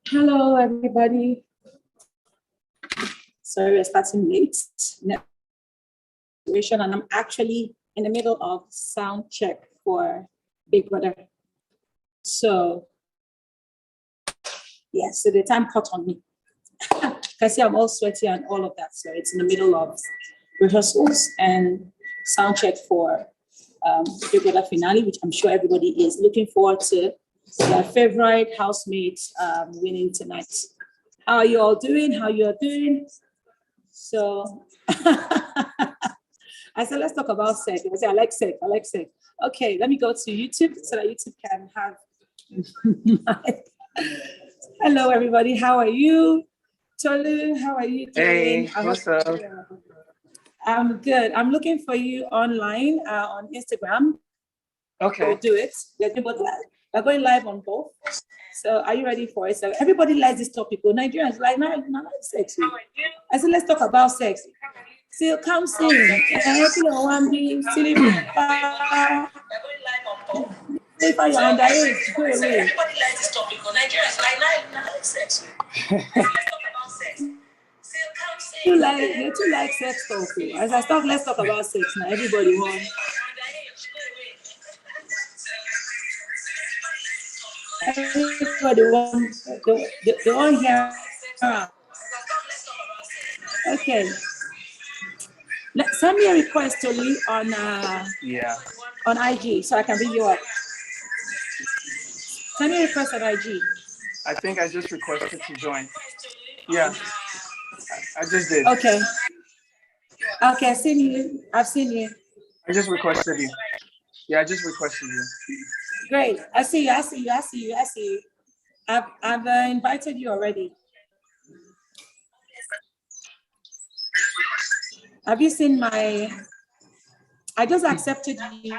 Hello, everybody. Sorry, we're starting late. And I'm actually in the middle of sound check for Big Brother. So, yeah, so the time caught on me. I see I'm all sweaty and all of that. So it's in the middle of rehearsals and sound check for Big Brother finale, which I'm sure everybody is looking forward to. Their favorite housemates winning tonight. How are you all doing? How you are doing? So I said, let's talk about sex. I said, I like sex. I like sex. Okay, let me go to YouTube so that YouTube can have Hello, everybody. How are you? Tolu, how are you doing? Hey, what's up? I'm good. I'm looking for you online on Instagram. Okay. We'll do it. We're going live on both. So are you ready for it? So everybody likes this topic. Well, Nigerians like, no, sex. I said, let's talk about sex. So come sing. If you're underage, go away. Everybody likes this topic. Well, Nigerians like, no, sex. Let's talk about sex. You like sex talk. As I start, let's talk about sex now. Everybody wants. Everybody wants. They want here. Okay. Send me a request, Tolu, on on IG so I can bring you up. Send me a request on IG. I think I just requested to join. Yeah, I just did. Okay. Okay, I've seen you. I just requested you. Yeah, I just requested you. Great. I see you. I've invited you already. Have you seen my? I just accepted you.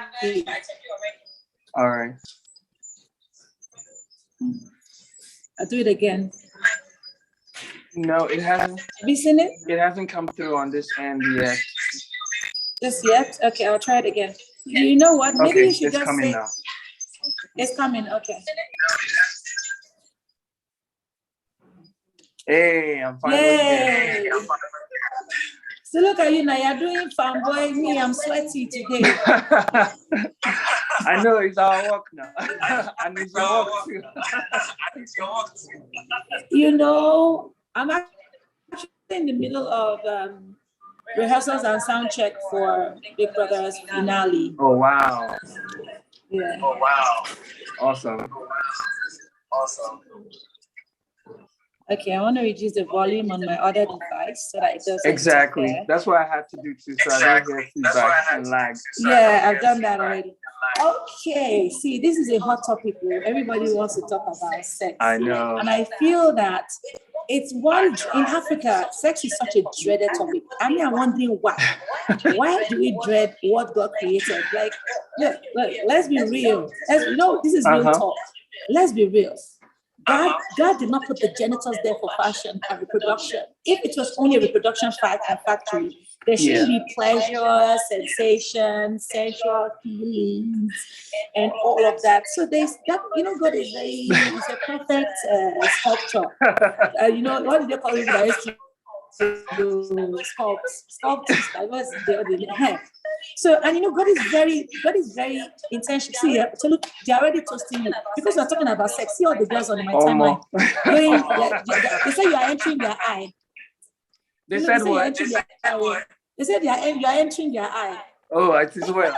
All right. I'll do it again. No, it hasn't. Have you seen it? It hasn't come through on this end yet. Just yet? Okay, I'll try it again. You know what? Maybe you should it's just coming say. Now. It's coming. Okay. Hey, I'm finally here. So look at you now. You're doing fanboy. Me, I'm sweaty today. I know it's our work now. And it's your work too. You know, I'm actually in the middle of rehearsals and sound check for Big Brother's finale. Oh wow. Yeah. Oh wow. Awesome. Okay, I want to reduce the volume on my other device so that it doesn't. Exactly. That's what I had to do too, so I don't hear feedback and lag. Yeah, I've done that already. Okay, see, this is a hot topic where everybody wants to talk about sex. I know. And I feel that it's one in Africa, sex is such a dreaded topic. I mean, I'm wondering why. Why do we dread what God created? Like, look, let's be real. This is real talk. Let's be real. God did not put the genitals there for fashion and reproduction. If it was only a reproduction factory, there shouldn't be pleasure, sensation, sensual feelings, and all of that. So God is a perfect sculpture. What did they call it in history? So, and God is very intentional. See, so look, they're already toasting you because we're talking about sex. See all the girls on my timeline going. They say you are entering their eye. They said what? They said you are entering their eye. Oh, it is well.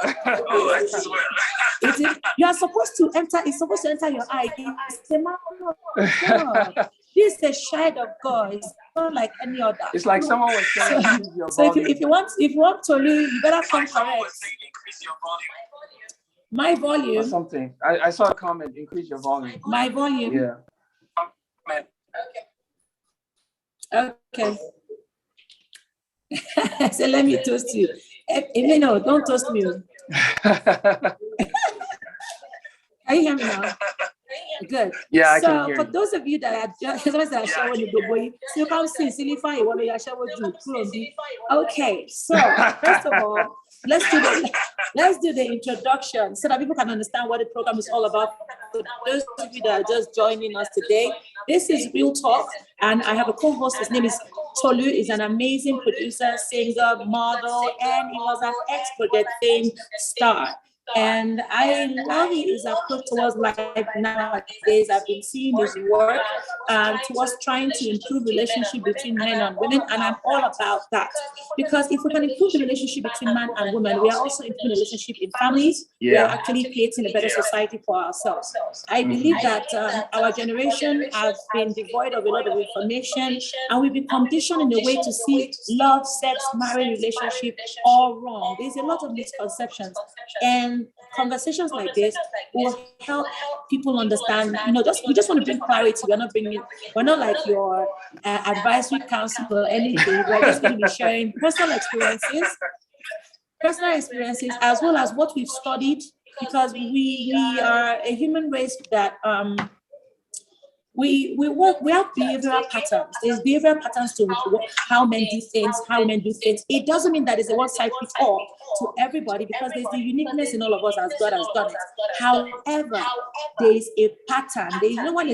You are supposed to enter. It's supposed to enter your eye. It's a man of God. This is a child of God. It's not like any other. It's like someone was saying. So if you want Tolu, you better come correct. My volume. Or something. I saw a comment. Increase your volume. My volume. Yeah. Okay. So let me toast you. No, don't toast me. Can you hear me now? Good. Yeah, I can hear for you. those of you that are just showing the boy, so come see, silly fine, what you are showing you. Okay, so first of all, let's do the introduction so that people can understand what the program is all about. For those of you that are just joining us today, this is Real Talk, and I have a co-host. His name is Tolu. Is an amazing producer, singer, model, and he was an ex-Project Fame star. And I love his approach towards life nowadays. I've been seeing his work towards trying to improve relationship between men and women, and I'm all about that. Because if we can improve the relationship between man and woman, we are also improving the relationship in families. Yeah. We are actually creating a better society for ourselves. I believe that our generation has been devoid of a lot of information, and we've been conditioned in a way to see love, sex, marriage, relationship all wrong. There's a lot of misconceptions, and conversations like this will help people understand. We just want to bring clarity. We're not like your advisory council or anything. We're just going to be sharing personal experiences as well as what we've studied, because we are a human race that we have behavioral patterns. There's behavioral patterns to how men do things, how women do things. It doesn't mean that it's a one size fits all to everybody, because there's the uniqueness in all of us as God has done it. However, there's a pattern. When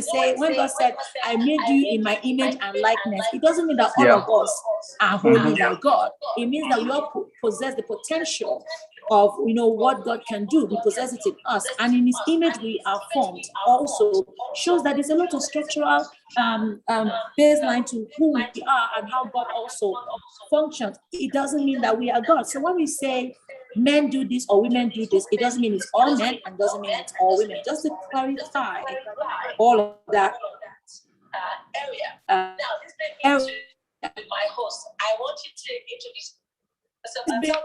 God said, "I made you in my image and likeness," it doesn't mean that all of us are holy like God. It means that we all possess the potential of what God can do. We possess it in us, and in His image we are formed. Also shows that there's a lot of structural baseline to who we are and how God also functions. It doesn't mean that we are God. So when we say men do this or women do this, it doesn't mean it's all men and doesn't mean it's all women. Just to clarify all of that area. Now, this with my host, I want you to introduce yourself and tell me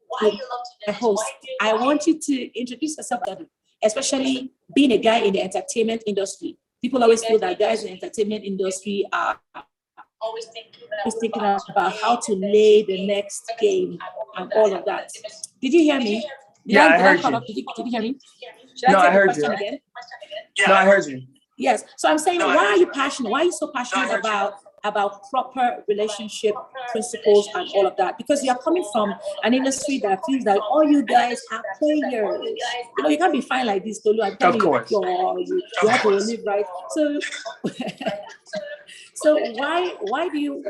why you love to host. I want you to introduce yourself, especially being a guy in the entertainment industry. People always feel that guys in the entertainment industry are always thinking about how to lay the next game and all of that. Did you hear me? I heard you. Did you hear me? Should I heard you again? No, I heard you. Yes. So I'm saying, why are you passionate? Why are you so passionate about proper relationship principles and all of that? Because you're coming from an industry that feels that all you guys are players. You can't be fine like this, Tolu. I'm telling you, you have to live right. So why do you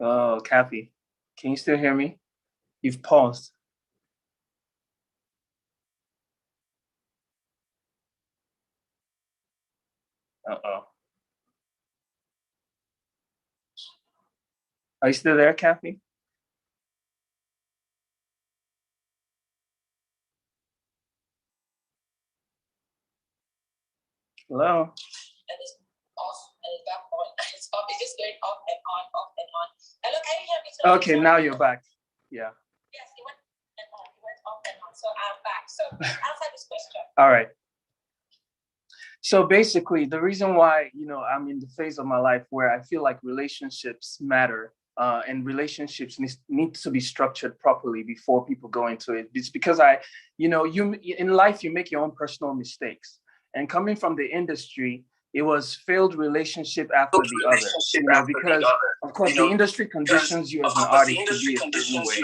Oh, Kathy, can you still hear me? You've paused. Uh-oh. Are you still there, Kathy? Hello? And it's off and it's back on. It's just going off and on, off and on. Hello, can you hear me? Okay, now you're back. Yeah. Yes, it went off and on. So I'm back. So answer this question. All right. So basically, the reason why, I'm in the phase of my life where I feel like relationships matter, and relationships need to be structured properly before people go into it. It's because you in life, you make your own personal mistakes. And coming from the industry, it was failed relationship after the other, because of course the industry conditions you as an artist to be a certain way.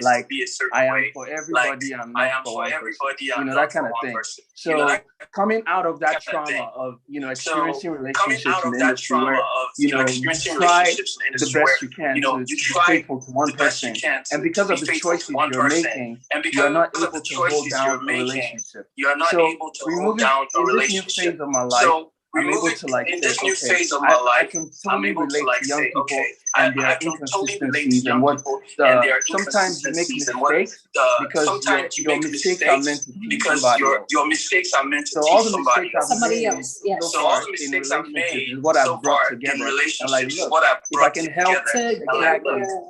Like, I am for everybody, I'm not for one person, that kind of thing. So coming out of that trauma of, experiencing relationships in the industry where, you try the best you can to be faithful to one person, and because of the choices you're making, you're not able to hold down a relationship. So we're moving in this new phase of my life. I'm able to say, okay, I can totally relate to young people and their inconsistencies and what sometimes you make mistakes because your mistakes are meant to be somebody else. Your mistakes are meant to so all the mistakes I've somebody made else. Yes. so all the mistakes I've made is what I've brought together. And like, look, if I can help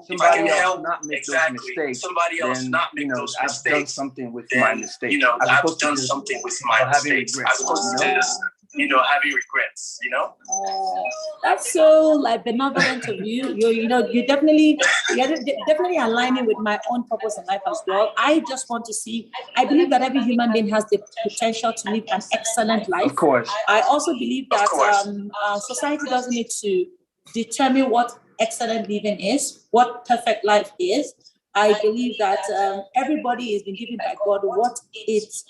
somebody else not make those mistakes, then I've done something with my mistakes. I've done something with my mistakes. As opposed to just having regrets, That's so benevolent of you. You're definitely aligning with my own purpose in life as well. I just want to see, I believe that every human being has the potential to live an excellent life. Of course. I also believe that society doesn't need to determine what excellent living is, what perfect life is. I believe that everybody has been given by God what it's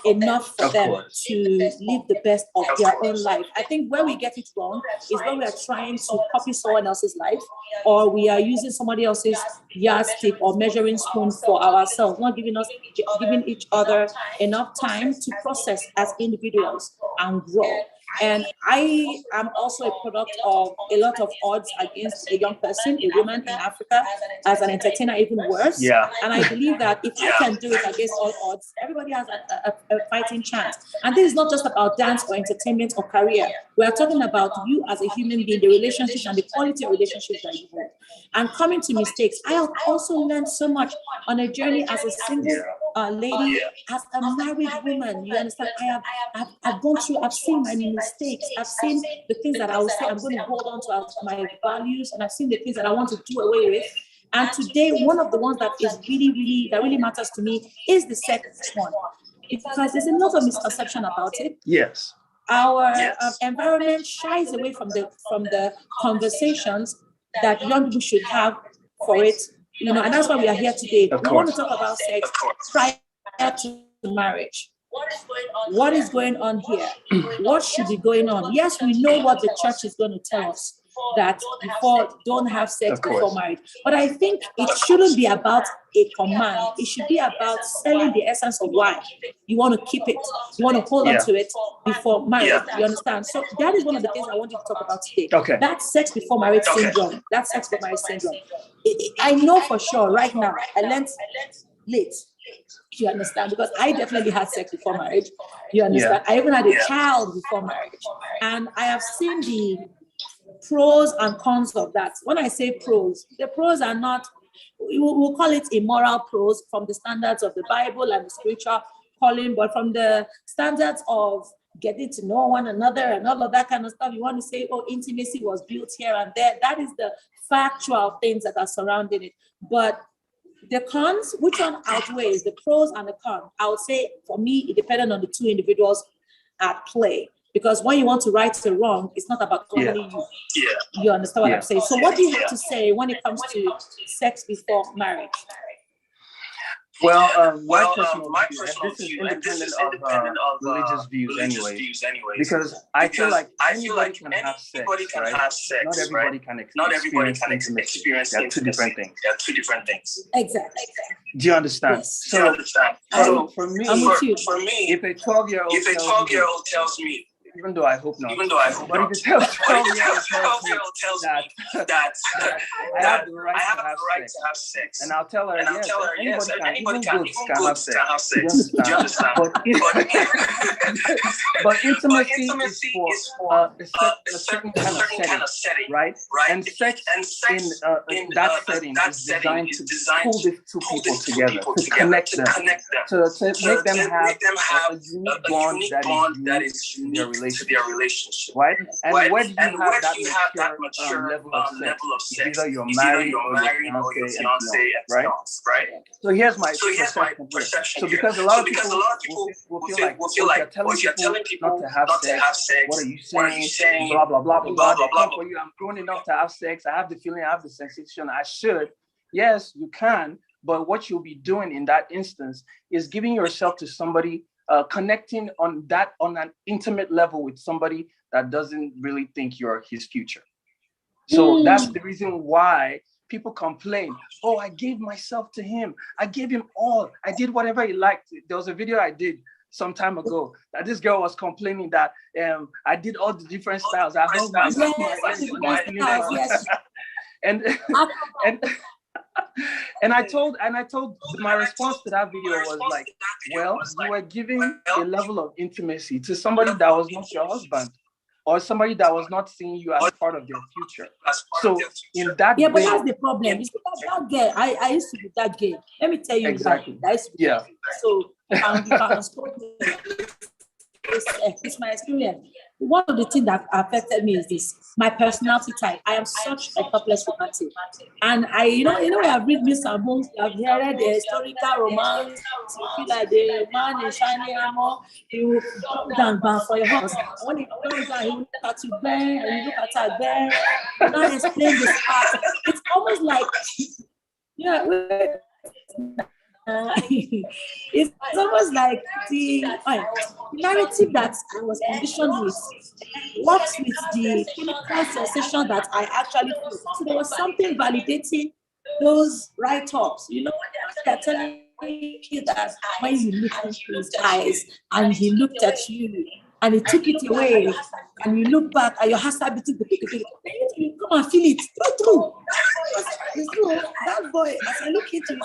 enough for them to live the best of their own life. I think where we get it wrong is when we are trying to copy someone else's life, or we are using somebody else's yardstick or measuring spoon for ourselves, not giving each other enough time to process as individuals and grow. And I am also a product of a lot of odds against a young person, a woman in Africa, as an entertainer, even worse. Yeah. And I believe that if I can do it against all odds, everybody has a fighting chance. And this is not just about dance or entertainment or career. We are talking about you as a human being, the relationships and the quality of relationships that you have. And coming to mistakes, I have also learned so much on a journey as a single lady, as a married woman. You understand? I've gone through, I've seen my mistakes, I've seen the things that I will say I'm going to hold on to as my values, and I've seen the things that I want to do away with. And today, one of the ones that is really matters to me is the sex one, because there's a lot of misconception about it. Yes. Our environment shies away from the conversations that young people should have for it, and that's why we are here today. We want to talk about sex prior to marriage. What is going on here? What should be going on? Yes, we know what the church is going to tell us, that don't have sex before marriage. But I think it shouldn't be about a command. It should be about selling the essence of why you want to keep it. You want to hold on to it before marriage. You understand? So that is one of the things I want you to talk about today. Okay. That sex before marriage syndrome. That sex before marriage syndrome. I know for sure right now, I learned late. You understand? Because I definitely had sex before marriage. You understand? I even had a child before marriage. And I have seen the pros and cons of that. When I say pros, the pros are not, we'll call it immoral pros from the standards of the Bible and the spiritual calling, but from the standards of getting to know one another and all of that kind of stuff. You want to say, intimacy was built here and there. That is the factual things that are surrounding it. But the cons, which one outweighs the pros and the cons? I would say for me, it depended on the two individuals at play. Because when you want to right the wrong, it's not about only you. You understand what I'm saying? So what do you have to say when it comes to sex before marriage? Well, my personal view, and this is independent of religious views anyway, because I feel like anybody can have sex, right? Not everybody can experience intimacy. They're two different things. Exactly. Do you understand? Yes. So for me, if a 12-year-old tells me, even though I hope not. But if it tells 12-year-old tells me that I have the right to have sex, and I'll tell her, yes, anybody can have sex. Do you understand? But intimacy is for a certain kind of setting, right? And sex in that setting is designed to pull these two people together, to connect them, to make them have a unique bond that is unique in their relationship. relationship, right? And right? where do you And have where that do you have that mature level of sex? It's sex? either you're It's either married you're or married your or your fiance and fiance beyond, and right? beyond, right? So here's my So here's my perception here. perception So here. because a lot of Because people a lot of people will feel like, will oh, feel if like, you're telling people not to have sex, what are you saying? Blah, blah, blah, blah, blah. They come for you. I'm grown enough to have sex. I have the feeling, I have the sensation. I should. Yes, you can. But what you'll be doing in that instance is giving yourself to somebody, connecting on an intimate level with somebody that doesn't really think you're his future. So that's the reason why people complain. Oh, I gave myself to him. I gave him all. I did whatever he liked. There was a video I did some time ago that this girl was complaining that I did all the different styles. I hung myself, and and I told my response to that video was like, well, you were giving a level of intimacy to somebody that was not your husband, or somebody that was not seeing you as part of their future. So in that way, but that's the problem. You see, that girl, I used to be that girl. Let me tell you, exactly. That used to be so you can spoke it's my experience. One of the things that affected me is this: my personality type. I am such a helpless romantic, and I've read Miss Bones, I've heard the historical romance. You feel like the man in shiny armor, you jump down bound for your horse. And when he comes down, he look at you there, and you look at her there. You now explain this part. It's almost like it's almost like the narrative that I was conditioned with works with the chemical sensation that I actually feel. So there was something validating those write-ups. They're telling you that when you look into his eyes and he looked at you and he took it away and you look back and your heart started beating, you come and feel it. True. It's true. That boy, as I look into it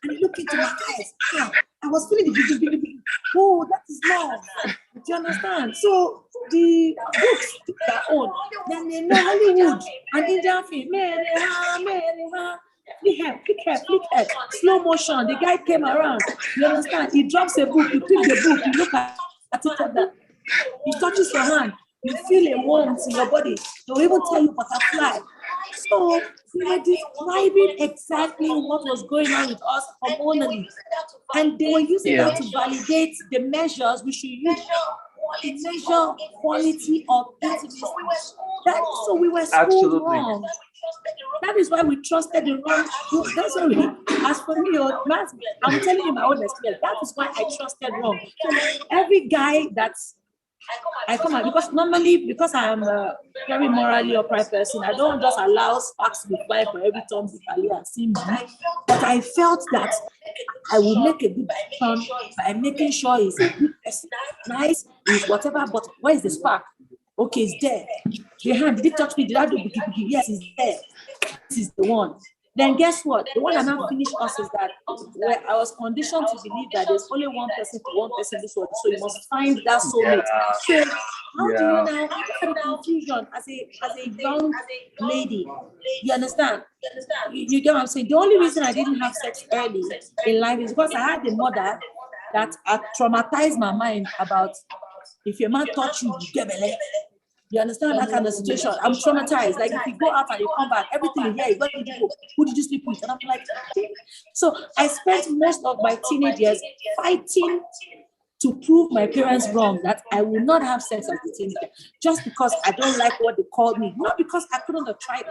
and I look into my eyes, I was feeling the oh, that is love. Do you understand? So the books took their own. Then they know Hollywood and Indian film. Flick her. Slow motion. The guy came around. You understand? He drops a book. You pick the book. You look at it. He touches your hand. You feel a warmth in your body. They'll even tell you butterfly. So we were describing exactly what was going on with us hormonally. And they were using that to validate the measures we should use to measure quality of intimacy. So we were schooled wrong. That is why we trusted the wrong. That's why as for me, I'm telling you my own experience. That is why I trusted wrong. Every guy I come out because I am a very morally upright person. I don't just allow sparks to be flying for every time people see me. But I felt that I will make a good turn by making sure he's a good person, nice, is whatever. But where is the spark? Okay, it's there. The hand, did it touch me? Did I do biggie? Yes, it's there. This is the one. Then guess what? The one that now finished us is that where I was conditioned to believe that there's only one person for one person this world, so you must find that soulmate. So how do you now have the confusion as a young lady? You understand? You get what I'm saying? The only reason I didn't have sex early in life is because I had a mother that had traumatized my mind about if your man touch you, you get belly. You understand that kind of situation? I'm traumatized. Like if you go out and you come back, everything you hear, where did you go? Who did you sleep with? And I'm like, so I spent most of my teenage years fighting to prove my parents wrong that I will not have sex as a teenager just because I don't like what they called me, not because I couldn't have tried it.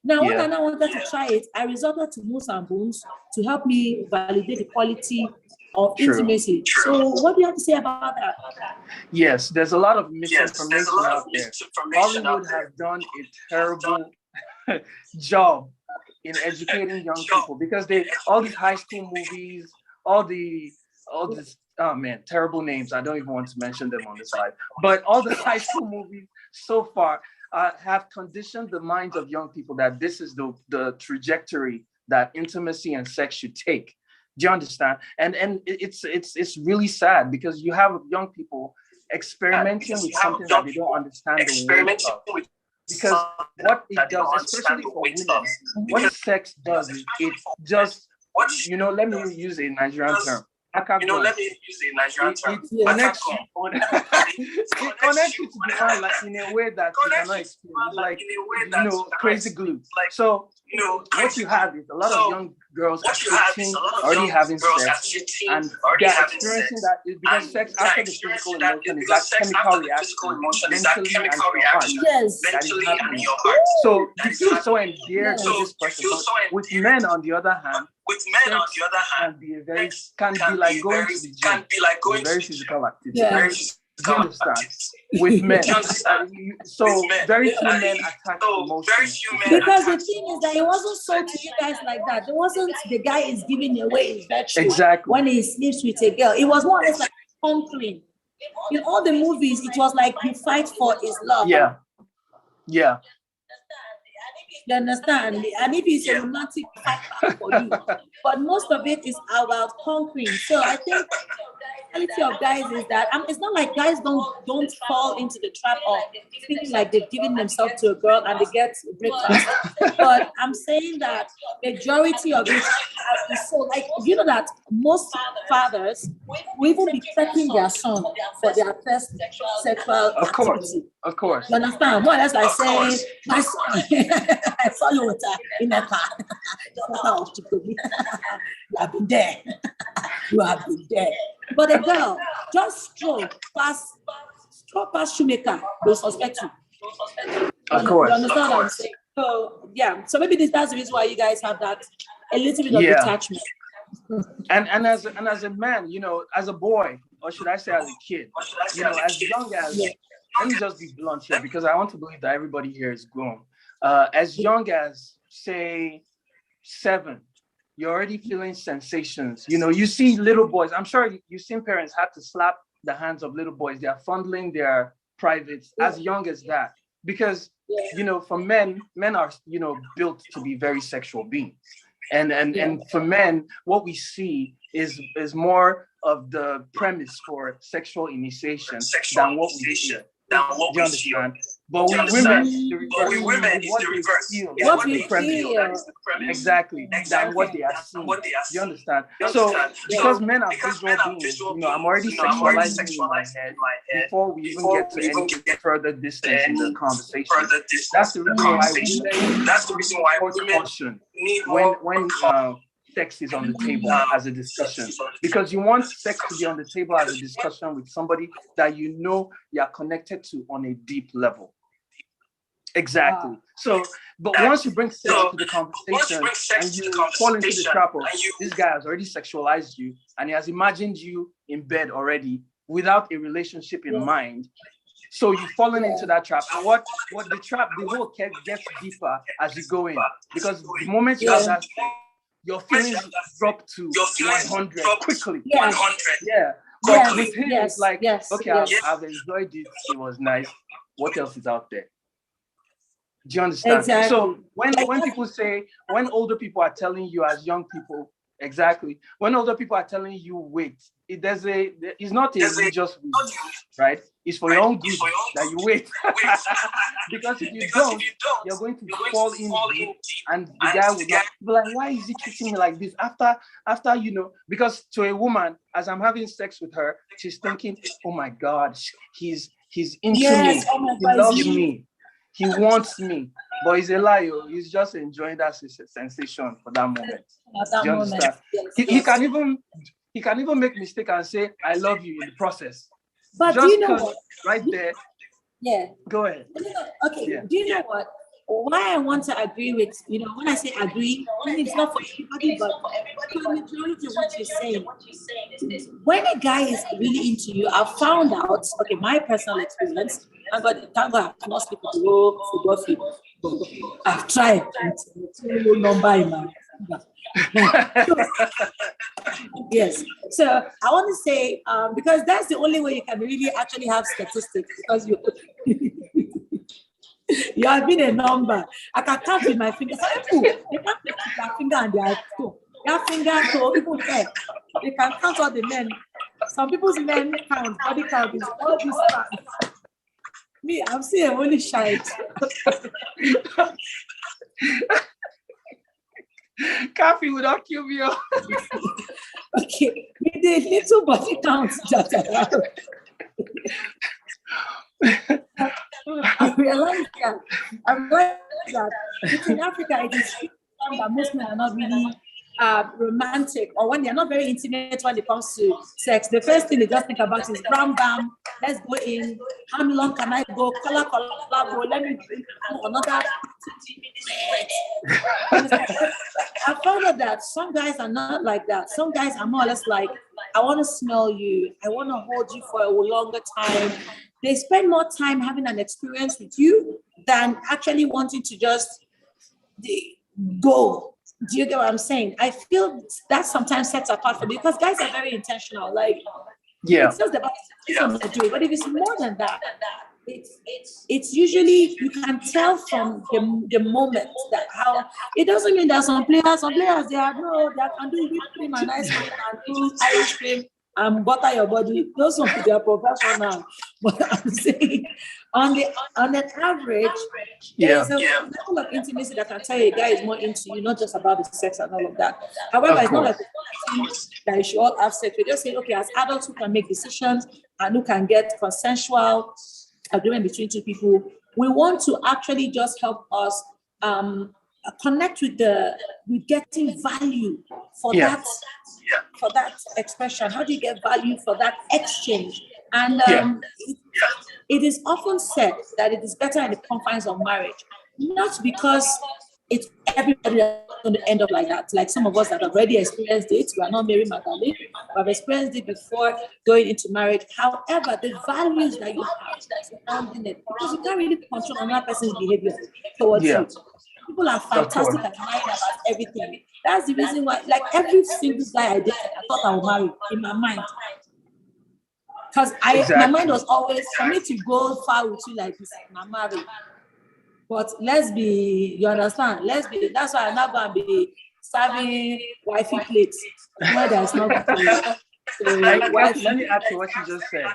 Now, when I now wanted to try it, I resorted to Moose and Bones to help me validate the quality of intimacy. So what do you have to say about that? Yes, there's a lot of misinformation out there. Hollywood has done a terrible job in educating young people because all these high school movies, all this, oh man, terrible names. I don't even want to mention them on this live. But all the high school movies so far have conditioned the minds of young people that this is the trajectory that intimacy and sex should take. Do you understand? And it's really sad because you have young people experimenting with something that they don't understand the weight of. Because what it does, especially for women, what sex does is it just, let me use a Nigerian term. let me use the Nigerian term. It connects you to the man like in a way that you cannot explain. Like, crazy glue. So, what you have is a lot of young girls at 15 already having sex, and they're experiencing that because sex after the physical emotion is that chemical reaction mentally and in your heart. So you feel so endeared to this person. With men, on the other hand, can be like going to the gym, very physical activity. Yeah. Do you understand? With men, very few men attach emotions. Because the thing is that it wasn't sold to you guys like that. It wasn't the guy is giving away his virtue when he sleeps with a girl. It was more or less like conquering. In all the movies, it was like you fight for his love. Yeah. You understand? And if it's a romantic fight for you, but most of it is about conquering. So I think the reality of guys is that it's not like guys don't fall into the trap of thinking like they've given themselves to a girl and they get breakfast. But I'm saying that majority of it is so like that most fathers will even be prepping their son for their first sexual activity. Of course. You understand? More or less like saying, my son, I saw you in a car. You have been there. You have been there. But a girl, just stroll past shoemaker, will suspect you. Of course. You understand what I'm saying? So, yeah. So maybe that's the reason why you guys have that a little bit of detachment. And as a man, as a boy, or should I say as a kid, as young as, let me just be blunt here because I want to believe that everybody here is grown. As young as, say, 7, you're already feeling sensations. You see little boys. I'm sure you've seen parents have to slap the hands of little boys. They are fondling their privates as young as that. Because, for men are, built to be very sexual beings. And for men, what we see is more of the premise for sexual initiation than what we see. Do you understand? But with women, it's the reverse. What we feel. Exactly. Than what they are seeing. Do you understand? So, because men are visual beings, I'm already sexualizing in my head before we even get to any further distance in the conversation. That's the reason why women caution when sex is on the table as a discussion, because you want sex to be on the table as a discussion with somebody that you're connected to on a deep level. Exactly. So, but once you bring sex to the conversation and you fall into the trap of this guy has already sexualized you and he has imagined you in bed already without a relationship in mind. So you've fallen into that trap. And what the trap, the hole gets deeper as you go in, because the moment you have that, your feelings drop to 100 quickly. 100. Yeah. But with him, it's like, okay, I've enjoyed it. It was nice. What else is out there? Do you understand? Exactly. So when people say, when older people are telling you as young people, exactly, when older people are telling you wait, it's not a religious reason, right? It's for your own good that you wait. Because if you don't, you're going to fall in deep, and the guy will not be like, why is he treating me like this? After because to a woman, as I'm having sex with her, she's thinking, oh my God, he's into me. He loves me. He wants me. But he's a liar. He's just enjoying that sensation for that moment. Do you understand? He can even make mistake and say, I love you in the process. But just do you know what? Right there. Yeah. Go ahead. Okay. Yeah. Do you know what? Why I want to agree with, when I say agree, it's not for everybody, but for the majority of what you're saying. When a guy is really into you, I've found out, okay, my personal experience, thank God I cannot sleep with the football field. I've tried. It's a low number in my yes. So I want to say, because that's the only way you can really actually have statistics, because you have been a number. I can count with my fingers. Some people, they can't put their finger and their toe. Their finger, toe, even hair. They can count all the men. Some people's men count, body count is all these parts. Me, I'm seeing only shite. Coffee would not kill me. Okay, with the little body counts that I realized that in Africa, it is that most men are not really romantic, or when they're not very intimate when it comes to sex. The first thing they just think about is bam bam, let's go in. How long can I go? Color, go. Let me drink another 20 minutes. I found out that some guys are not like that. Some guys are more or less like, I want to smell you. I want to hold you for a longer time. They spend more time having an experience with you than actually wanting to just go. Do you get what I'm saying? I feel that sometimes sets apart for me because guys are very intentional. Like, it's just about what to do. But if it's more than that, it's usually, you can tell from the moment that how it doesn't mean that some players they are they can do whipped cream and ice cream and do Irish cream and butter your body. Those ones they are professional. But I'm saying on an average, there's a level of intimacy that can tell you a guy is more into you, not just about the sex and all of that. However, it's not like that you should all have sex. We're just saying, okay, as adults who can make decisions and who can get consensual agreement between two people, we want to actually just help us connect with getting value for that expression. How do you get value for that exchange? And it is often said that it is better in the confines of marriage, not because it's everybody that's going to end up like that. Like some of us that have already experienced it, we are not Mary Magdalene, we have experienced it before going into marriage. However, the values that you have surrounding it, because you can't really control another person's behavior towards you. People are fantastic at lying about everything. That's the reason why, like every single guy I dated, I thought I would marry in my mind. Because my mind was always, for me to go far with you like this, I'm married. But you understand? That's why I'm not going to be serving wifey plates where there's no let me add to what you just said.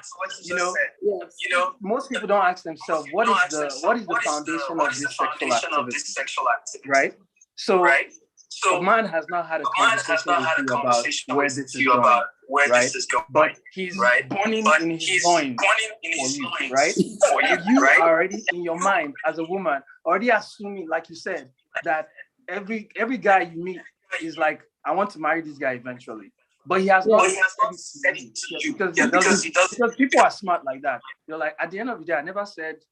Most people don't ask themselves what is the foundation of this sexual activity, right? So a man has not had a conversation with you about where this is going, right? But he's burning in his loins for you, right? You are already in your mind as a woman, already assuming, like you said, that every guy you meet is like, I want to marry this guy eventually. But he has not said it to you because people are smart like that. You're like, at the end of the day, I never said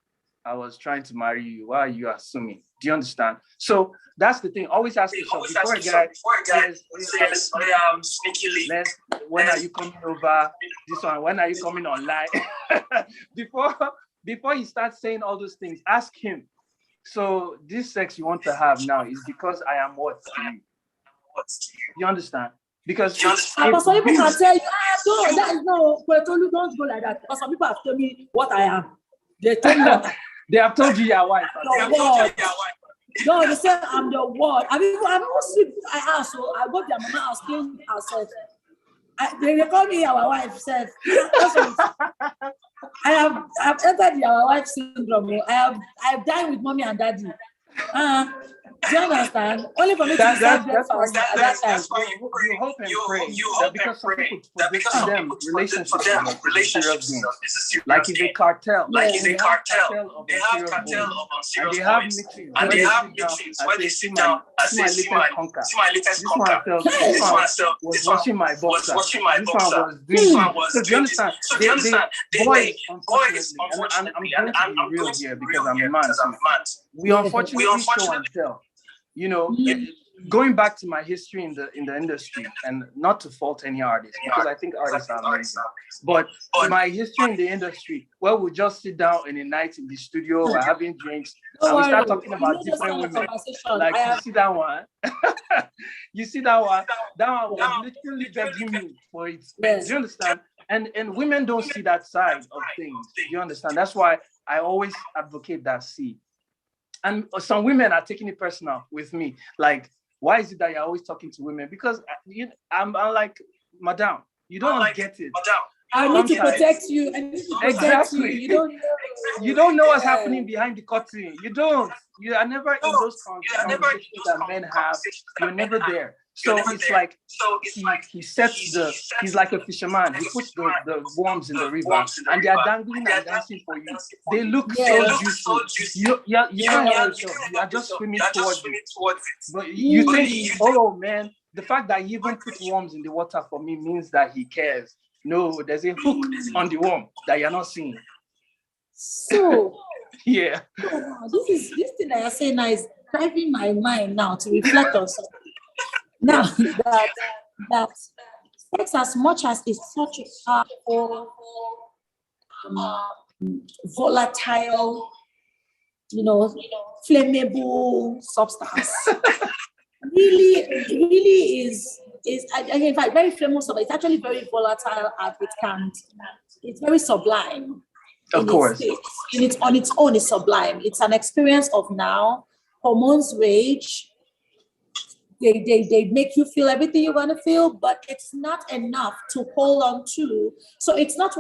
I was trying to marry you. Why are you assuming? Do you understand? So that's the thing. Always ask yourself before a guy says, sneakily, when are you coming over? This one, when are you coming online? before he starts saying all those things, ask him. So this sex you want to have now is because I am what to you? You understand? Because some people can tell you, Tolu, don't go like that. Because some people have told me what I am. They told me they have told you your wife. No, they said I'm the word. I mean, I'm not sleep. I have, so I go to their mama house, clean herself. They call me our wife, self. I've entered the our wife syndrome. I've dined with mommy and daddy. Do you understand? Only for me to that's why you hope and pray that because some people for them relationships is like if a cartel, they have cartel and they have meetings where they sit down and say, see my latest conquer. This one was watching my boxer. This one was so do you understand? Boys, unfortunately, and I'm going to be real here because I'm a man. We unfortunately show and tell. Going back to my history in the industry, and not to fault any artist, because I think artists are amazing, but my history in the industry, where we just sit down in a night in the studio, we're having drinks, and we start talking about different women. Like, you see that one? You see that one? That one was literally begging me for it. Do you understand? And women don't see that side of things. Do you understand? That's why I always advocate that see. And some women are taking it personal with me. Like, why is it that you're always talking to women? Because I'm like, madam, you don't get it. I need to protect you. Exactly. You don't know what's happening behind the curtain. You don't. You are never in those conversations that men have. You're never there. So it's like he sets he's like a fisherman. He puts the worms in the river and they are dangling and dancing for you. They look so juicy. You can't help yourself. You are just swimming towards it. But you think, oh man, the fact that he even puts worms in the water for me means that he cares. No, there's a hook on the worm that you're not seeing. So yeah. This thing that you're saying now is driving my mind now to reflect on something. Now that sex, as much as it's such a powerful, volatile, flammable substance, really is in fact very flammable substance. It's actually very volatile and it's very sublime. Of course. On its own is sublime. It's an experience of now. Hormones rage. They make you feel everything you want to feel, but it's not enough to hold on to. So it's not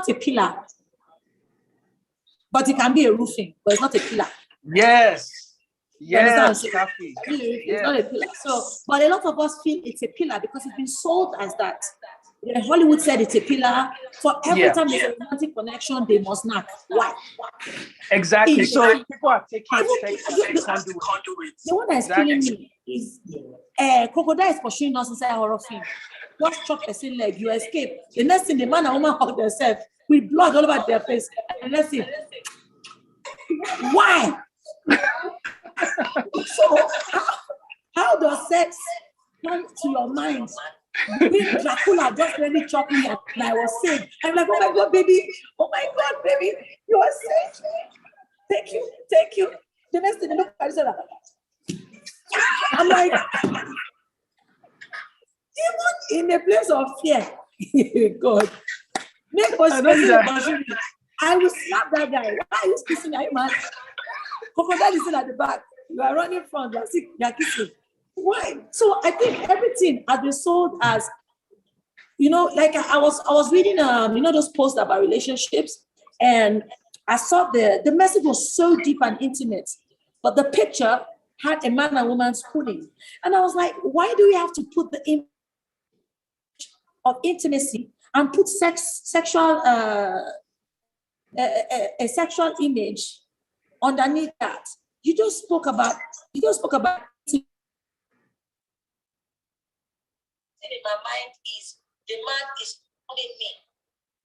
a pillar, but it can be a roofing, but it's not a pillar. Yes. It's not a pillar. So, but a lot of us feel it's a pillar because it's been sold as that. Hollywood said it's a pillar. For every time there's a romantic connection, they must knock. Why? Exactly. So people are taking sex as a conduit. The one that is killing me is crocodile is pursuing us inside a horror film. Just chop a sin leg, you escape. The next thing, the man and woman hug themselves with blood all over their face. And let's see. Why? So how does sex come to your mind? When Dracula just really chopped me and I was saved. I'm like, oh my God, baby, you are saved. Thank you. The next thing, they look at each other. I'm like, even in a place of fear, God, make us I will slap that guy. Why are you kissing him, man? Crocodile is still at the back. You are running front, you are kissing. Why? So I think everything has been sold as, like I was reading, those posts about relationships, and I saw the message was so deep and intimate, but the picture had a man and woman spooning, and I was like, why do we have to put the image of intimacy and put a sexual image underneath that? You just spoke about. In my mind is the man is calling me.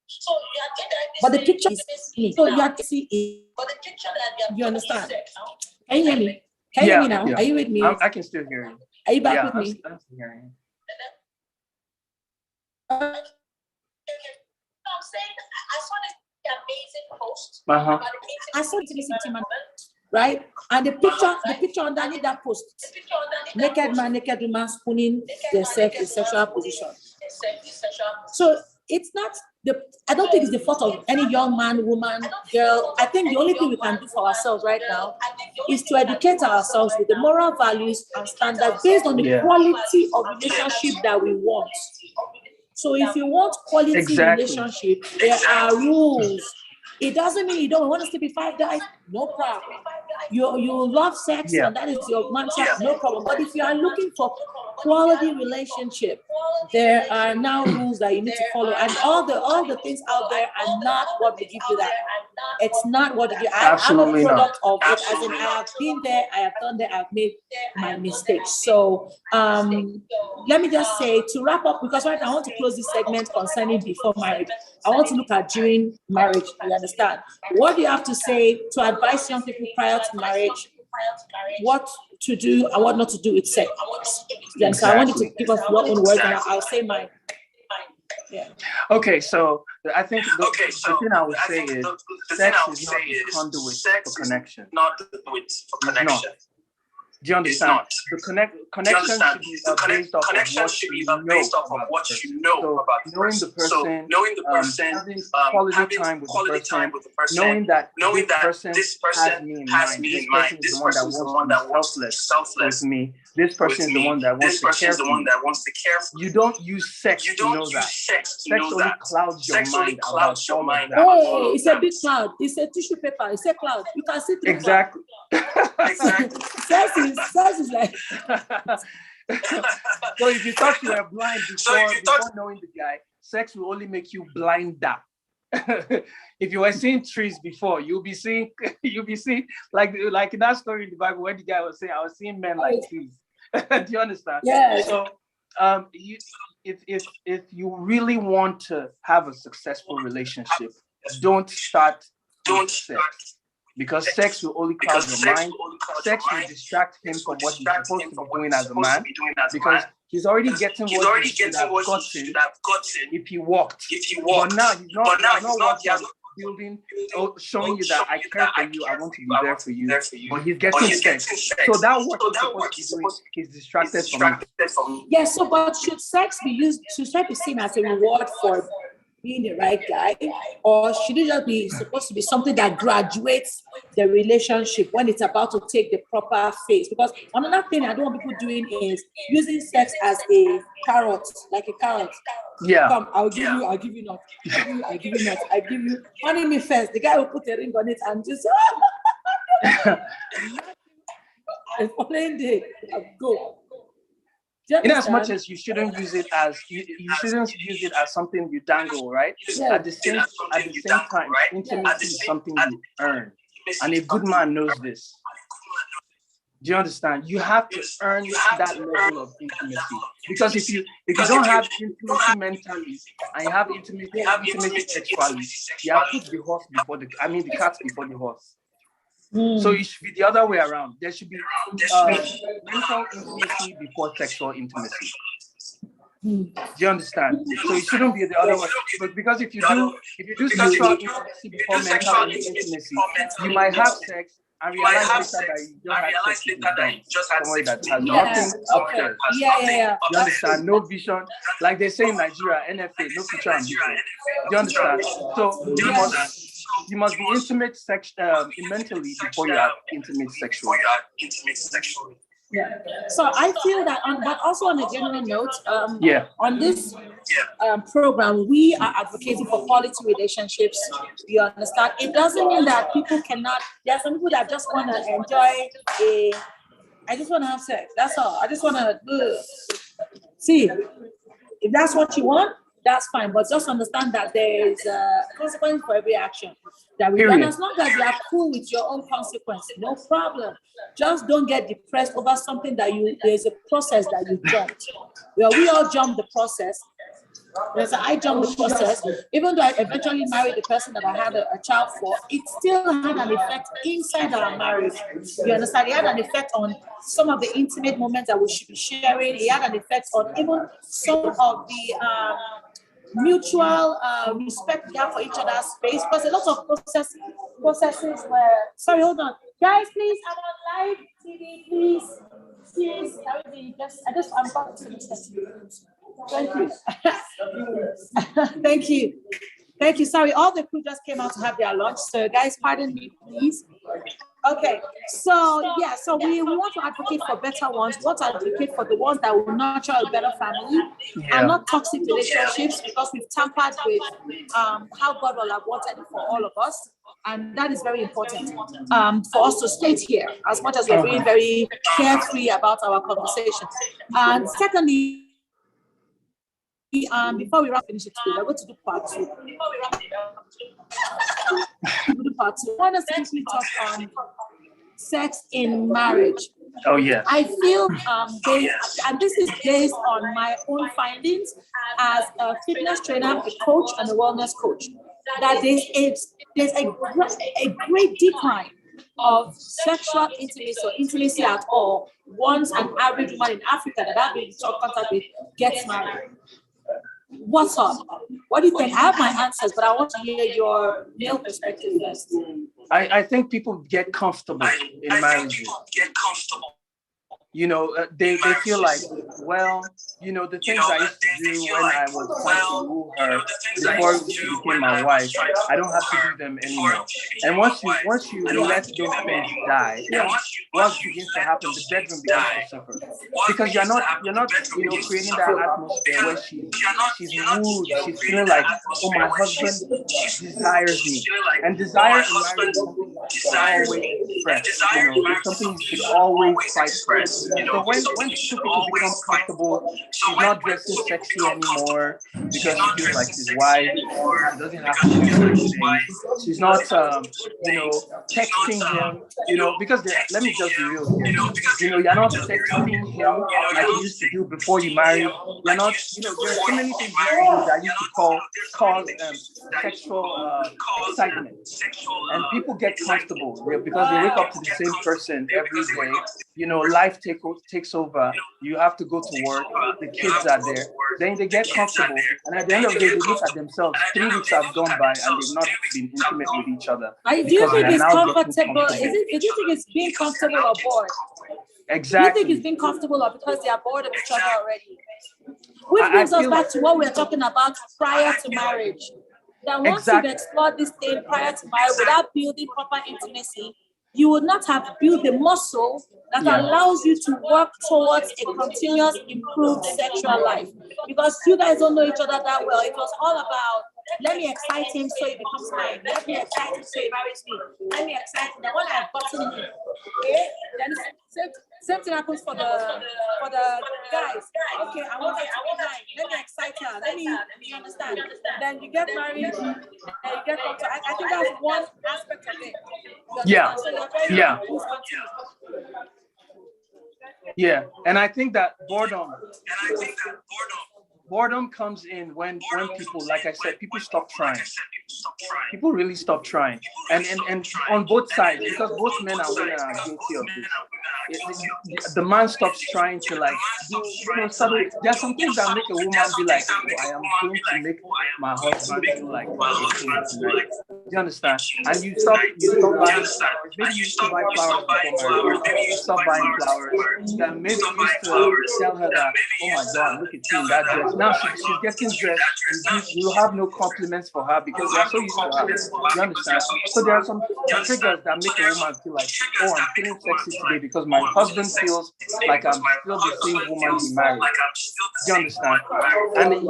So you are getting this. But the picture is me. So you have to see it. But the picture that you understand. Can you hear me? Can you hear me now? Yeah. Are you with me? I can still hear you. Are you back with me? I'm still hearing you. I'm saying I saw this amazing post. I saw it, right? And the picture underneath that post, naked man, naked woman spooning themselves in sexual position. So it's not I don't think it's the fault of any young man, woman, girl. I think the only thing we can do for ourselves right now is to educate ourselves with the moral values and standards based on the quality of relationship that we want. So if you want quality relationship, there are rules. It doesn't mean you don't want to sleep with 5 guys, no problem. You love sex and that is your mantra, no problem. But if you are looking for quality relationship, there are now rules that you need to follow. And all the things out there are not what will give you that. It's not what you I'm a product of it. As in, I have been there, I have done that, I've made my mistakes. So let me just say, to wrap up, because right now I want to close this segment concerning before marriage. I want to look at during marriage. You understand? What do you have to say to advise young people prior to marriage? What to do and what not to do with sex? Yeah, so I want you to give us your own words, and I'll say mine. Yeah. Okay, so I think the thing I would say is sex is not the conduit for connection. Do you understand? The connection should be based off of what you know about the person. Knowing the person, having quality time with the person, knowing that this person has me in mind. This person is the one that wants to be selfless with me. This person is the one that wants to care for me. You don't use sex to know that. Sex only clouds your mind. Oh, it's a big cloud. It's a tissue paper. It's a cloud. You can see through. Exactly. Sex is like So if you thought you were blind before knowing the guy, sex will only make you blinder. If you were seeing trees before, you'll be seeing like in that story in the Bible where the guy was saying, I was seeing men like trees. Do you understand? Yeah. So if you really want to have a successful relationship, don't start with sex. Because sex will only cloud your mind. Sex will distract him from what he's supposed to be doing as a man. Because he's already getting what he should have gotten if he walked. But now he's not building, showing you that I care for you, I want to be there for you. But he's getting sex. So that what he's supposed to be doing, he's distracted from it. Yeah, so but should sex be seen as a reward for being the right guy, or should it just be supposed to be something that graduates the relationship when it's about to take the proper phase? Because another thing I don't want people doing is using sex as a carrot, like a carrot. Yeah. Come, I'll give you not. I give you. Honey me first. The guy will put a ring on it and just the following day, I'll go. In as much as you shouldn't use it as something you dangle, right? Yeah. At the same time, intimacy is something you earn, and a good man knows this. Do you understand? You have to earn that level of intimacy, because if you don't have intimacy mentally and you have intimacy sexually, you have put the cat before the horse. So it should be the other way around. There should be mental intimacy before sexual intimacy. Do you understand? So it shouldn't be the other way. But because if you do sexual intimacy before mental intimacy, you might have sex and realize later that you just had sex with that has nothing up there. Yeah. You understand? No vision. Like they say in Nigeria, NFA, no future ambition. Do you understand? So you must be intimate mentally before you are intimate sexually. Yeah. So I feel that, but also on a general note, on this program, we are advocating for quality relationships. You understand? It doesn't mean that people cannot. There are some people that just want to enjoy I just want to have sex. That's all. I just want to see. If that's what you want, that's fine. But just understand that there is a consequence for every action. And as long as you are cool with your own consequence, no problem. Just don't get depressed over something that there's a process that you jumped. Well, we all jump the process. I jumped the process. Even though I eventually married the person that I had a child for, it still had an effect inside our marriage. You understand? It had an effect on some of the intimate moments that we should be sharing. It had an effect on even some of the mutual respect we have for each other's space, because a lot of processes were. Sorry, hold on, guys, please. I'm on live TV, please. I'm about to finish. Thank you. Sorry, all the crew just came out to have their lunch. So, guys, pardon me, please. Okay, so we want to advocate for better ones. We want to advocate for the ones that will nurture a better family and not toxic relationships, because we've tampered with how God will have wanted it for all of us. And that is very important for us to state here, as much as we're being very carefree about our conversation. And secondly, before we finish it, we're going to do part two. I want to simply talk on sex in marriage. Oh, yeah. I feel, and this is based on my own findings as a fitness trainer, a coach, and a wellness coach, that there's a great decline of sexual intimacy or intimacy at all once an average woman in Africa that I've been in contact with gets married. What's up? What do you think? I have my answers, but I want to hear your male perspective first. I think people get comfortable in marriages. You know, they feel like, well, you know, the things I used to do when I was trying to woo her before she became my wife, I don't have to do them anymore. And once you let those things die, what begins to happen? The bedroom begins to suffer, because you're not creating that atmosphere where she's wooed, she's feeling like, oh, my husband desires me, and desire in marriage is something always fresh. It's something you should always fight for. So when two people become comfortable, she's not dressing sexy anymore because she feels like she's wife. She doesn't have to do anything. She's not, texting him. Because let me just be real here. You're not texting him like you used to do before you married. You're not. There's so many things you can do that you could cause sexual excitement, and people get comfortable because they wake up to the same person every day. Life takes over. You have to go to work. The kids are there. Then they get comfortable, and at the end of the day, they look at themselves. 3 weeks have gone by, and they've not been intimate with each other. Do you think it's comfortable? Do you think it's being comfortable or bored? Exactly. Do you think it's being comfortable or because they are bored of each other already? Which brings us back to what we were talking about prior to marriage. That once you've explored this thing prior to marriage without building proper intimacy, you would not have built the muscle that allows you to work towards a continuous improved sexual life. Because you guys don't know each other that well. It was all about, let me excite him so he becomes mine. Let me excite him so he marries me. Let me excite him. Then when I've gotten him, then same thing happens for the guys. Okay, I want her to be mine. Let me excite her. You understand? Then you get married, and you get up to, I think that's one aspect of it. Yeah. So you're very Yeah, and I think that boredom comes in when people, like I said, people stop trying. People really stop trying, and on both sides, because both men and women are guilty of this. The man stops trying to there are some things that make a woman be like, I am going to make my husband feel like tonight. Do you understand? And you stop buying flowers. Maybe you used to buy flowers before marriage. Stop buying flowers. Then maybe you used to tell her that, oh my God, look at you in that dress. Now she's getting dressed. You have no compliments for her because you're so used to her. You understand? So there are some triggers that make a woman feel like, oh, I'm feeling sexy today because my husband feels like I'm still the same woman he married. Do you understand? And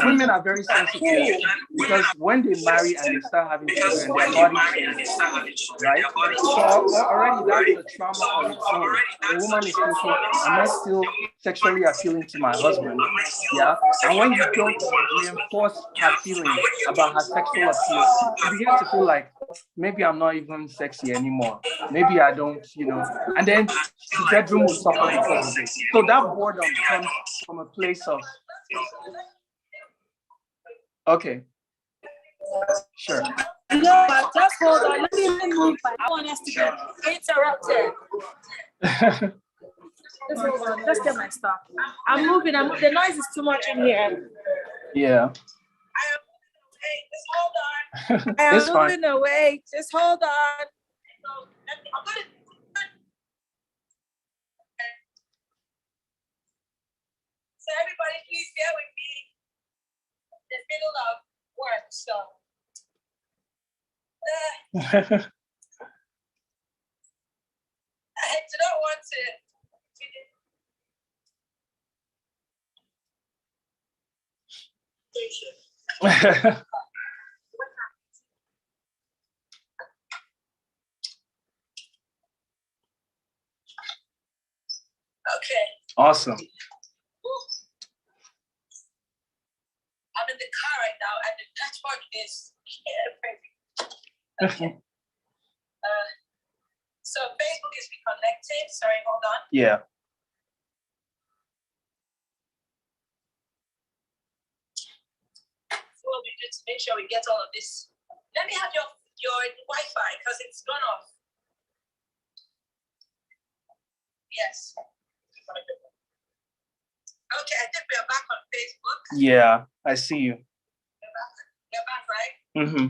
women are very sensitive because when they marry and they start having children, their body changes, right? So already that's a trauma on its own. The woman is thinking, am I still sexually appealing to my husband? Yeah. And when you don't reinforce her feelings about her sexual appeal, she begins to feel like, maybe I'm not even sexy anymore. Maybe I don't, and then the bedroom will suffer because of it. So that boredom comes from a place of, okay, sure. Just hold on. Let me move. I want us to be interrupted. Just hold on. Just get my stuff. I'm moving. The noise is too much in here. Yeah. Just hold on. It's I'm moving away. Just hold on. So everybody, please bear with me. In the middle of work, so. I do not want to. Okay. Awesome. I'm in the car right now, and the network is okay. So Facebook is reconnected. Sorry, hold on. Yeah. So what we do to make sure we get all of this. Let me have your Wi-Fi because it's gone off. Yes. Okay, I think we are back on Facebook. Yeah, I see you. You're back, right? Mm-hmm.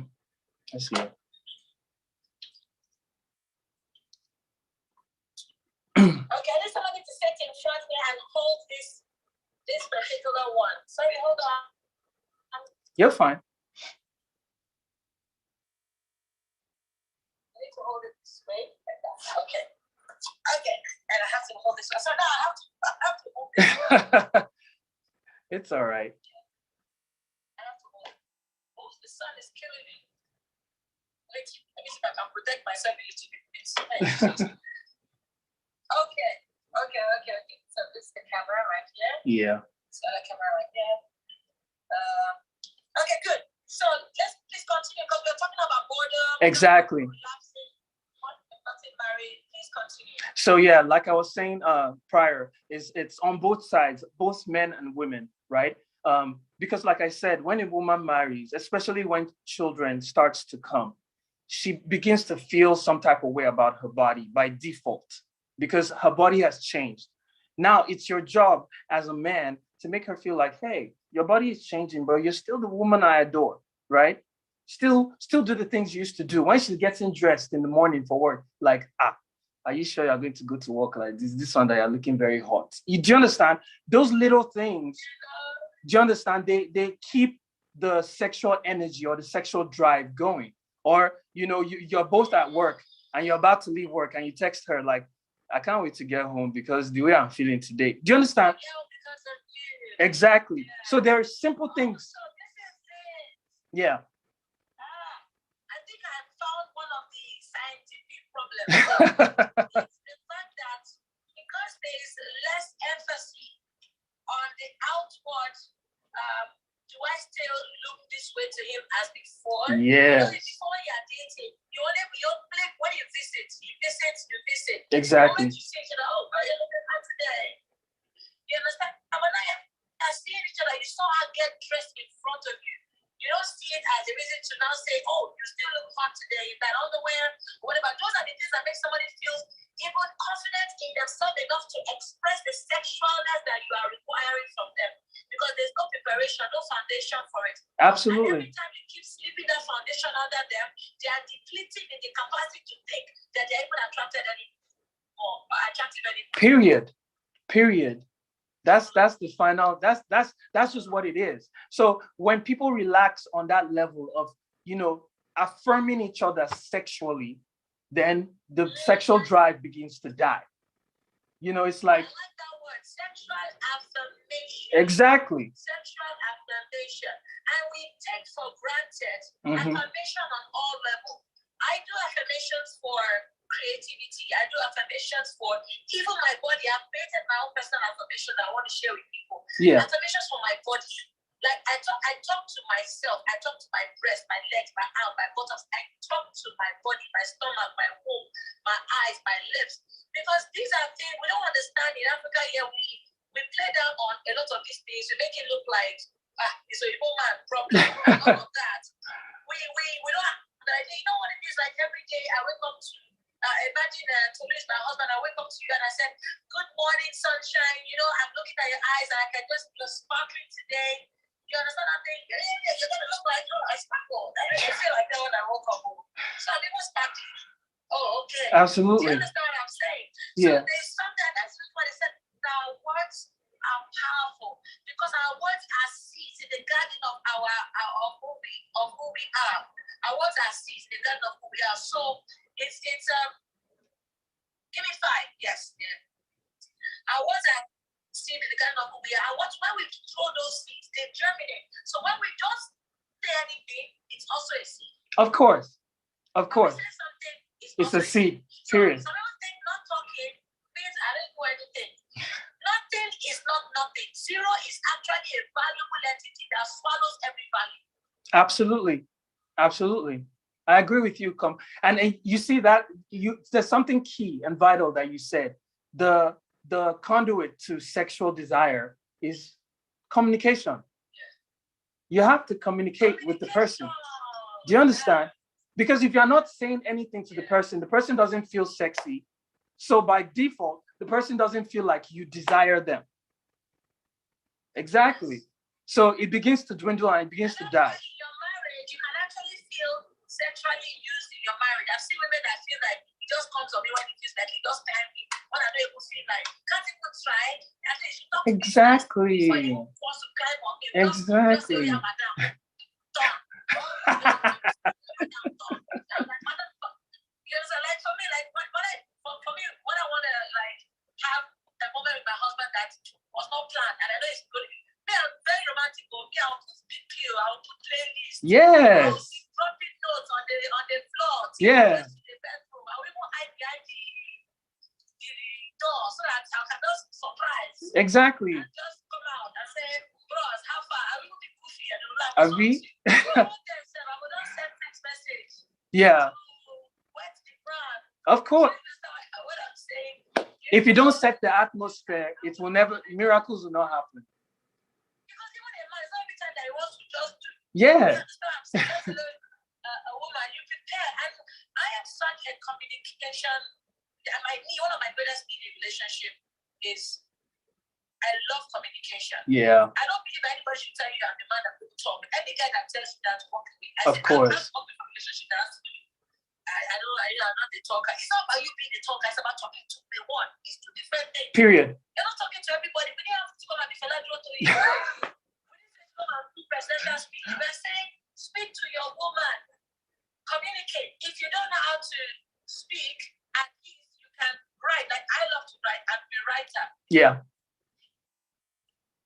I see you. Okay, I need somebody to sit in front of me and hold this particular one. Sorry, hold on. You're fine. I need to hold it this way. Okay. Okay. And I have to hold this one. So now I have to hold this one. It's all right. I have to hold it. Oh, the sun is killing me. Wait, Let me see if I can protect myself a little bit. Okay. So this is the camera right here. Yeah. So the camera right here. Okay, good. So let's please continue because we're talking about boredom. Exactly. Please continue. So yeah, like I was saying prior, it's on both sides, both men and women, right? Because like I said, when a woman marries, especially when children starts to come, she begins to feel some type of way about her body by default because her body has changed. Now it's your job as a man to make her feel like, hey, your body is changing, but you're still the woman I adore, right? Still do the things you used to do. When she's getting dressed in the morning for work, like, are you sure you're going to go to work like this? This one that you're looking very hot. Do you understand? Those little things, do you understand? They keep the sexual energy or the sexual drive going. Or, you're both at work and you're about to leave work and you text her like, I can't wait to get home because the way I'm feeling today. Do you understand? Exactly. So there are simple things. Yeah. I think I found one of the scientific problems. It's the fact that because there is less emphasis on the outward, do I still look this way to him as before? Yes. Before you're dating, you only blink when you visit. You visit. Exactly. You say, oh, you're looking hot today. You understand? And when I see each other, you saw her get dressed in front of you. You don't see it as a reason to now say, oh, you still look hot today, that underwear, whatever. Those are the things that make somebody feel even confident in themselves enough to express the sexualness that you are requiring from them. Because there's no preparation, no foundation for it. Absolutely. And every time you keep slipping that foundation under them, they are depleting in the capacity to think that they're even attracted anymore or attractive anymore. Period. That's the final, that's just what it is. So when people relax on that level of, affirming each other sexually, then the sexual drive begins to die. It's like, I like that word, sexual affirmation. Exactly. Sexual affirmation. And we take for granted affirmation on all levels. I do affirmations for creativity. I do affirmations for even my body. I've created my own personal affirmation that I want to share with people. Yeah. Affirmations for my body. Like I talk to myself. I talk to my breast, my legs, my arm, my buttocks. I talk to my body, my stomach, my womb, my eyes, my lips. Because these are things we don't understand in Africa here. We play down on a lot of these things. We make it look like it's a woman problem and all of that. We don't have the idea. You know what it is like every day I wake up to imagine Tolu is my husband. I wake up to you and I said, good morning, sunshine. I'm looking at your eyes and I can just feel sparkling today. You understand that thing? Yeah, you're going to look like, I sparkle. I really feel like that when I woke up. So I'm even sparkling. Oh, okay. Absolutely. Do you understand what I'm saying? Yeah. So there's something, that's what they said, our words are powerful because our words are seeds in the garden of who we are. Our words are seeds in the garden of who we are. So it's give me 5. Yes. Yeah. Our words are seeds in the garden of who we are. When we throw those seeds, they germinate. So when we don't say anything, it's also a seed. Of course. When we say something, it's a seed. Period. So people think not talking means I don't do anything. Nothing is not nothing. Zero is actually a valuable entity that swallows every value. Absolutely. I agree with you. And you see that there's something key and vital that you said. The conduit to sexual desire is communication. You have to communicate with the person. Do you understand? Because if you're not saying anything to the person doesn't feel sexy. So by default, the person doesn't feel like you desire them. Exactly. So it begins to dwindle and it begins to die. In your marriage, you can actually feel sexually used in your marriage. I've seen women that feel like it just comes on me when it feels like it just time me. When I don't even feel like, can't even try. And then she talks Exactly. to me wants to climb on me. Exactly. Just say, madam. Like for me, like for me, when I want to like have a moment with my husband that was not planned, and I know it's good. Me, I'm very romantic. But me, I'll put big cue. I'll put playlists. Yes. I'll be dropping notes on the floor. Yeah. the bedroom. I will even hide behind the door so that I can just surprise. Exactly. And just come out and say, bros, how far? I will be pushy and all that. Are we? I will not send text message. Yeah. Wet the ground. Of course. What I'm saying. If you don't set the atmosphere, it will never, miracles will not happen. Because even a man, it's not every time that he wants to just do. Yeah. You understand? I'm saying, a woman, you prepare. And I am such a communication. One of my greatest need in relationship is I love communication. Yeah. I don't believe anybody should tell you I'm the man that will talk. Any guy that tells you that walk with me. Of course. I'm talking from relationship that has to do. I'm not the talker. It's not about you being the talker. It's about talking to the one. It's two different things. Period. You're not talking to everybody. We didn't have to come and be Fela to you. We didn't say come and do presidential speech. We're saying speak to your woman. Communicate. If you don't know how to speak, at least you can write. Like I love to write. I'm a writer. Yeah.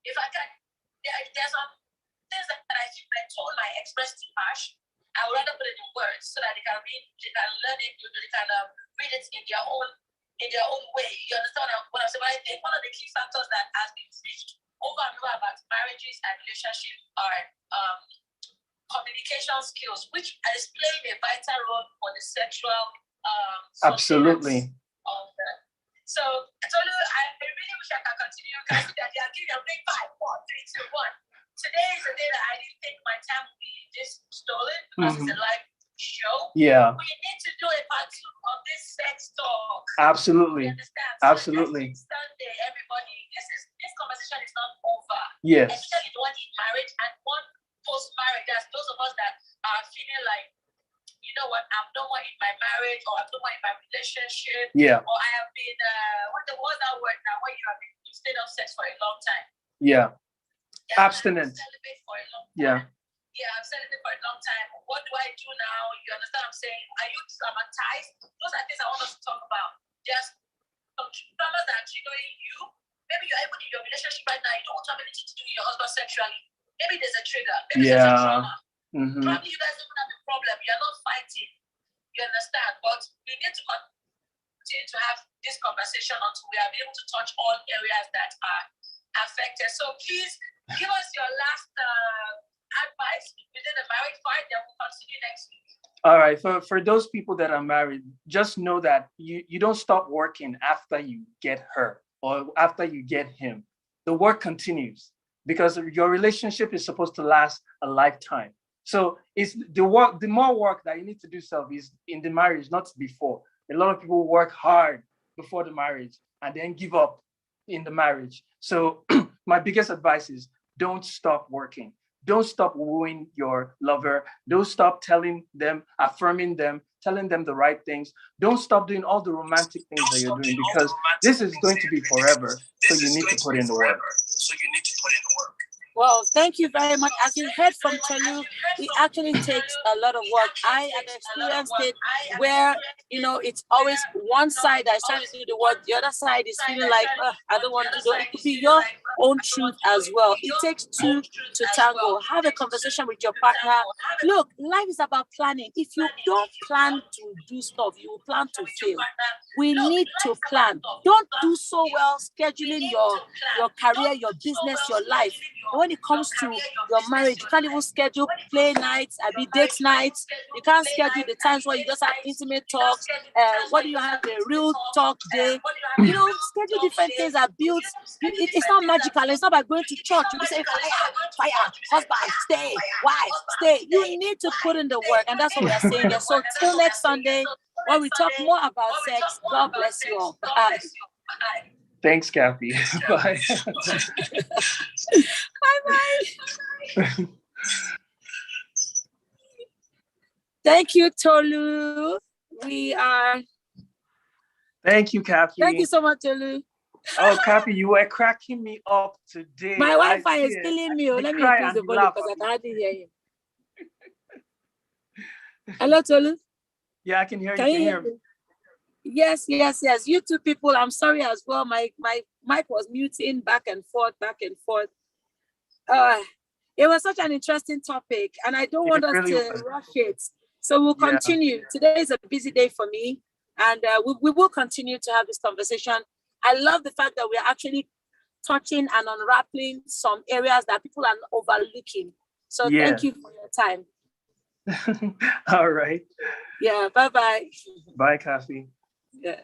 If I can, there's some things that I told my express too harsh. I would rather put it in words so that they can read, they can learn it, they can read it in their own way. You understand what I'm saying? But I think one of the key factors that has been preached over and over about marriages and relationships are communication skills, which is playing a vital role for the sexual absolutely. So Tolu, I really wish I could continue. I see that they are giving a big 5, 4, 3, 2, 1. Today is a day that I didn't think my time would be this stolen because it's a live show. Yeah. We need to do a part 2 of this sex talk. Absolutely. You understand? So absolutely. Sunday, everybody, this conversation is not over. Yes. Especially the one in marriage and one post-marriage. There's those of us that are feeling like, you know what, I'm no more in my marriage or I'm no more in my relationship. Yeah. Or I have been, what's that word now? When you have been in state of sex for a long time. Yeah. Abstinence. Celibate for a long time. Yeah. Yeah, I'm celibate for a long time. What do I do now? You understand what I'm saying? Are you traumatized? Those are things I want us to talk about. There's some traumas that are triggering you. Maybe you're able in your relationship right now. You don't want to have anything to do with your husband sexually. Maybe there's a trigger. Maybe there's a trauma. Mm-hmm. Probably you guys don't have a problem. You're not fighting. You understand? But we need to continue to have this conversation until we are able to touch all areas that are affected. So please give us your last advice within the marriage part, then we'll continue next week. All right. For those people that are married, just know that you don't stop working after you get her or after you get him. The work continues because your relationship is supposed to last a lifetime. So it's the more work that you need to do self is in the marriage, not before. A lot of people work hard before the marriage and then give up in the marriage. So my biggest advice is don't stop working. Don't stop wooing your lover. Don't stop telling them, affirming them, telling them the right things. Don't stop doing all the romantic things that you're doing because this is going to be forever. So you need to put in the work. Well, thank you very much. As you heard from Tolu, it actually takes a lot of work. I have experienced it where, it's always one side that's trying to do the work. The other side is feeling like, I don't want to do it. It could be your own truth as well. It takes two to tango. Have a conversation with your partner. Look, life is about planning. If you don't plan to do stuff, you will plan to fail. We need to plan. Don't do so well scheduling your career, your business, your life. And when it comes to your marriage, you can't even schedule play nights, date nights. You can't schedule the times where you just have intimate talks. What do you have? A real talk day. Schedule different things that builds. It's not magical. It's not by going to church. You say fire, husband, stay, wife, stay. You need to put in the work, and that's what we are saying here. So till next Sunday, when we talk more about sex, God bless you all. Bye. Thanks, Kathy. Bye. Bye-bye. Thank you, Tolu. Thank you, Kathy. Thank you so much, Tolu. Oh, Kathy, you were cracking me up today. My Wi-Fi is killing me. Let me increase the volume because I can hardly hear you. Hello, Tolu. Yeah, I can hear you. Can you hear me? Yes. You two people, I'm sorry as well. My mic was muting back and forth. It was such an interesting topic, and I don't want us to rush it. So we'll continue. Today is a busy day for me, and we will continue to have this conversation. I love the fact that we're actually touching and unwrapping some areas that people are overlooking. So thank you for your time. All right. Yeah, bye-bye. Bye, Kathy. Yeah.